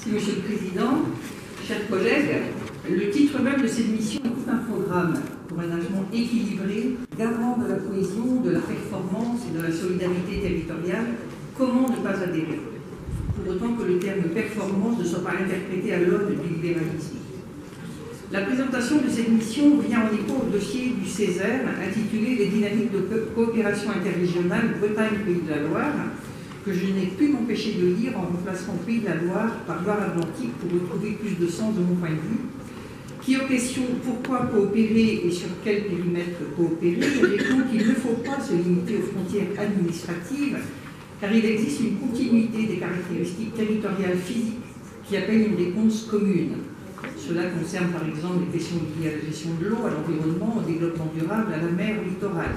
Merci Monsieur le Président. Chers collègues, le titre même de cette mission est tout un programme pour un aménagement équilibré, garant de la cohésion, de la performance et de la solidarité territoriale. Comment ne pas adhérer? Pour autant que le terme performance ne soit pas interprété à l'aune du libéralisme. La présentation de cette mission vient en écho au dossier du Césaire intitulé « Les dynamiques de coopération interrégionale Bretagne-Pays de la Loire » que je n'ai pu m'empêcher de lire en remplaçant Pays de la Loire par Loire-Atlantique pour retrouver plus de sens de mon point de vue, qui aux questions pourquoi coopérer et sur quel périmètre coopérer répond qu'il ne faut pas se limiter aux frontières administratives car il existe une continuité des caractéristiques territoriales physiques qui appellent une réponse commune. Cela concerne par exemple les questions liées à la gestion de l'eau, à l'environnement, au développement durable, à la mer, au littoral.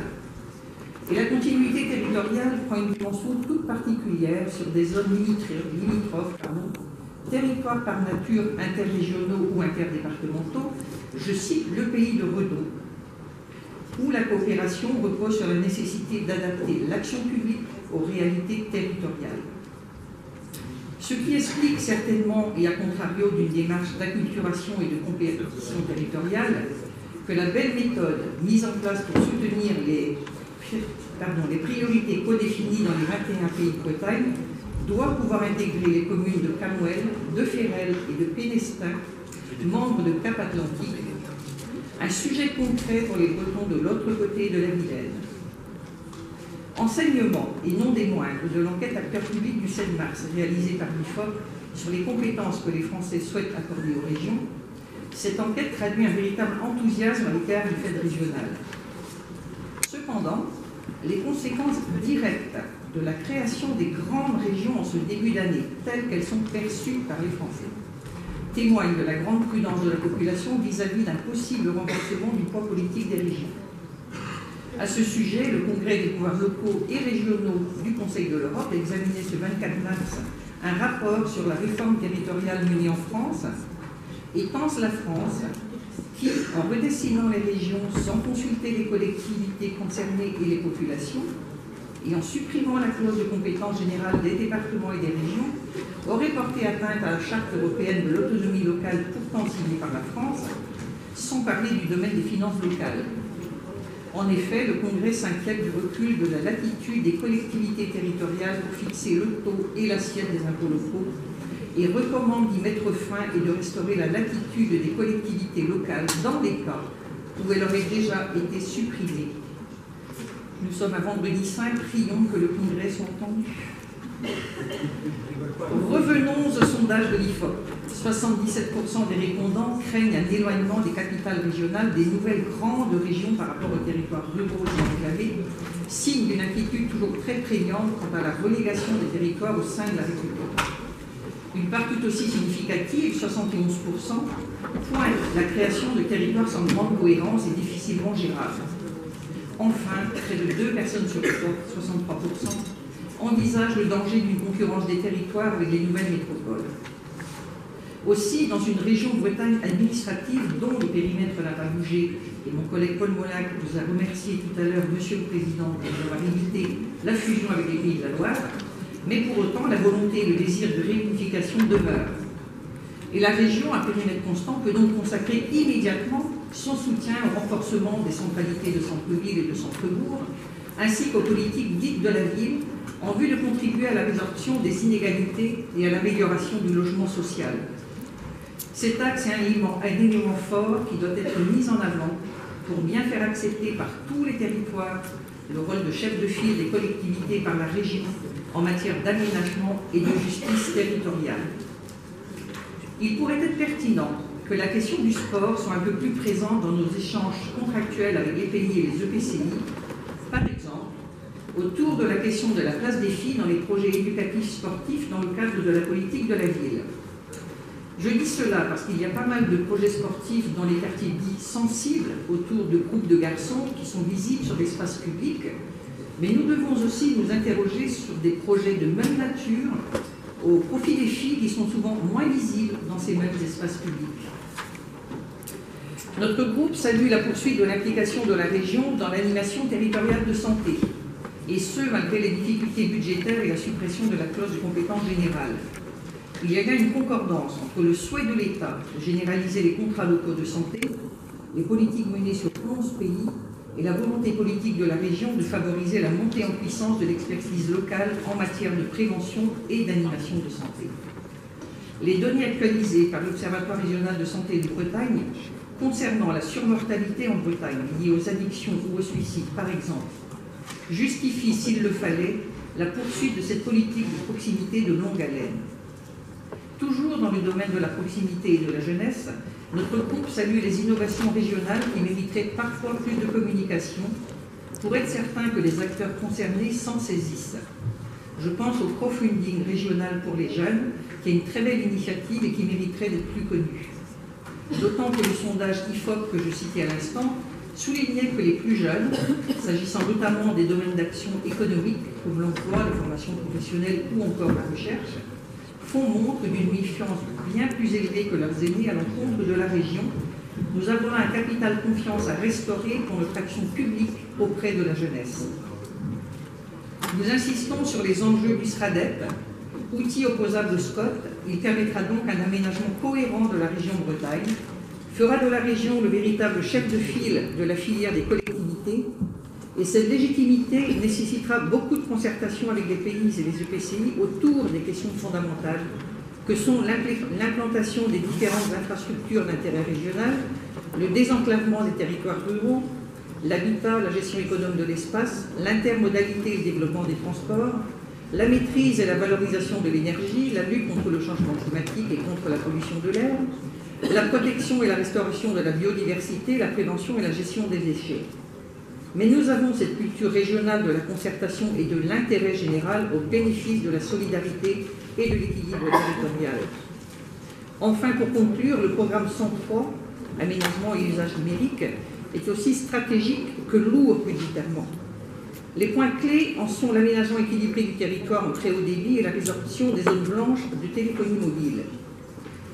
Et la continuité territoriale prend une dimension toute particulière sur des zones limitrophes, territoires par nature interrégionaux ou interdépartementaux, je cite le pays de Redon, où la coopération repose sur la nécessité d'adapter l'action publique aux réalités territoriales. Ce qui explique certainement, et à contrario d'une démarche d'acculturation et de compétition territoriale, que la belle méthode mise en place pour soutenir les priorités codéfinies dans les 21 pays de Bretagne doit pouvoir intégrer les communes de Camouel, de Ferrel et de Pénestin, membres de Cap Atlantique, un sujet concret pour les Bretons de l'autre côté de la Vilaine. Enseignement, et non des moindres, de l'enquête acteur public du 7 mars réalisée par l'IFOP sur les compétences que les Français souhaitent accorder aux régions, cette enquête traduit un véritable enthousiasme à l'égard du fait régional. Cependant, les conséquences directes de la création des grandes régions en ce début d'année, telles qu'elles sont perçues par les Français, témoignent de la grande prudence de la population vis-à-vis d'un possible renforcement du poids politique des régions. À ce sujet, le Congrès des pouvoirs locaux et régionaux du Conseil de l'Europe a examiné ce 24 mars un rapport sur la réforme territoriale menée en France et pense la France qui, en redessinant les régions sans consulter les collectivités concernées et les populations, et en supprimant la clause de compétence générale des départements et des régions, aurait porté atteinte à la Charte européenne de l'autonomie locale pourtant signée par la France, sans parler du domaine des finances locales. En effet, le Congrès s'inquiète du recul de la latitude des collectivités territoriales pour fixer le taux et l'assiette des impôts locaux et recommande d'y mettre fin et de restaurer la latitude des collectivités locales dans les cas où elle aurait déjà été supprimée. Nous sommes à vendredi 5, prions que le Congrès soit entendu. Revenons au sondage de l'IFOP. 77% des répondants craignent un éloignement des capitales régionales des nouvelles grandes régions par rapport aux territoires ruraux et enclavés, signe d'une inquiétude toujours très prégnante quant à la relégation des territoires au sein de la République. Une part tout aussi significative, 71%, pointe la création de territoires sans grande cohérence et difficilement gérables. Enfin, près de 2 personnes sur 3, 63%, envisagent le danger d'une concurrence des territoires avec les nouvelles métropoles. Aussi, dans une région Bretagne administrative dont le périmètre n'a pas bougé, et mon collègue Paul Molac vous a remercié tout à l'heure, Monsieur le Président, d'avoir évité la fusion avec les Pays de la Loire, mais pour autant, la volonté et le désir de réunification demeurent. Et la région, à périmètre constant, peut donc consacrer immédiatement son soutien au renforcement des centralités de centre-ville et de centre-bourg, ainsi qu'aux politiques dites de la ville, en vue de contribuer à la résorption des inégalités et à l'amélioration du logement social. Cet axe est un élément fort qui doit être mis en avant pour bien faire accepter par tous les territoires le rôle de chef de file des collectivités par la région en matière d'aménagement et de justice territoriale. Il pourrait être pertinent que la question du sport soit un peu plus présente dans nos échanges contractuels avec les pays et les EPCI, par exemple, autour de la question de la place des filles dans les projets éducatifs sportifs dans le cadre de la politique de la ville. Je dis cela parce qu'il y a pas mal de projets sportifs dans les quartiers dits sensibles autour de groupes de garçons qui sont visibles sur l'espace public, mais nous devons aussi nous interroger sur des projets de même nature au profit des filles qui sont souvent moins visibles dans ces mêmes espaces publics. Notre groupe salue la poursuite de l'implication de la région dans l'animation territoriale de santé, et ce, malgré les difficultés budgétaires et la suppression de la clause de compétence générale. il y a là une concordance entre le souhait de l'État de généraliser les contrats locaux de santé, les politiques menées sur 11 pays et la volonté politique de la région de favoriser la montée en puissance de l'expertise locale en matière de prévention et d'animation de santé. Les données actualisées par l'Observatoire régional de santé de Bretagne concernant la surmortalité en Bretagne liée aux addictions ou au suicide, par exemple, justifient, s'il le fallait, la poursuite de cette politique de proximité de longue haleine. Toujours dans le domaine de la proximité et de la jeunesse, notre groupe salue les innovations régionales qui mériteraient parfois plus de communication pour être certain que les acteurs concernés s'en saisissent. Je pense au crowdfunding régional pour les jeunes, qui est une très belle initiative et qui mériterait d'être plus connue. D'autant que le sondage IFOP que je citais à l'instant soulignait que les plus jeunes, s'agissant notamment des domaines d'action économiques comme l'emploi, la formation professionnelle ou encore la recherche, font montre d'une méfiance bien plus élevée que leurs aînés à l'encontre de la région. Nous avons un capital confiance à restaurer pour notre action publique auprès de la jeunesse. Nous insistons sur les enjeux du SRADEP, outil opposable au SCOT. Il permettra donc un aménagement cohérent de la région Bretagne, fera de la région le véritable chef de file de la filière des collectivités, et cette légitimité nécessitera beaucoup de concertation avec les pays et les EPCI autour des questions fondamentales que sont l'implantation des différentes infrastructures d'intérêt régional, le désenclavement des territoires ruraux, l'habitat, la gestion économe de l'espace, l'intermodalité et le développement des transports, la maîtrise et la valorisation de l'énergie, la lutte contre le changement climatique et contre la pollution de l'air, la protection et la restauration de la biodiversité, la prévention et la gestion des déchets. Mais nous avons cette culture régionale de la concertation et de l'intérêt général au bénéfice de la solidarité et de l'équilibre territorial. Enfin, pour conclure, le programme 103, Aménagement et usage numérique, est aussi stratégique que lourd budgétairement. Les points clés en sont l'aménagement équilibré du territoire en très haut débit et la résorption des zones blanches de téléphonie mobile.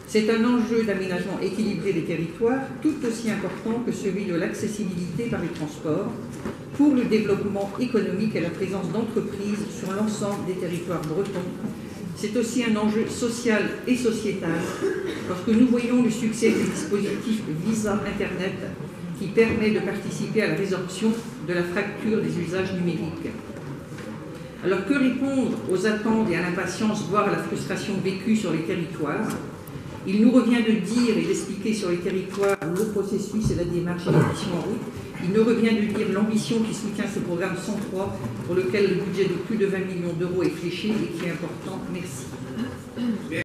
C'est un enjeu d'aménagement équilibré des territoires tout aussi important que celui de l'accessibilité par les transports pour le développement économique et la présence d'entreprises sur l'ensemble des territoires bretons. C'est aussi un enjeu social et sociétal parce que nous voyons le succès du dispositif Visa Internet qui permet de participer à la résorption de la fracture des usages numériques. Alors que répondre aux attentes et à l'impatience, voire à la frustration vécue sur les territoires? Il nous revient de dire et d'expliquer sur les territoires le processus et la démarche et la mission en route. Il nous revient de dire l'ambition qui soutient ce programme 103 pour lequel le budget de plus de 20 millions d'euros est fléché et qui est important. Merci.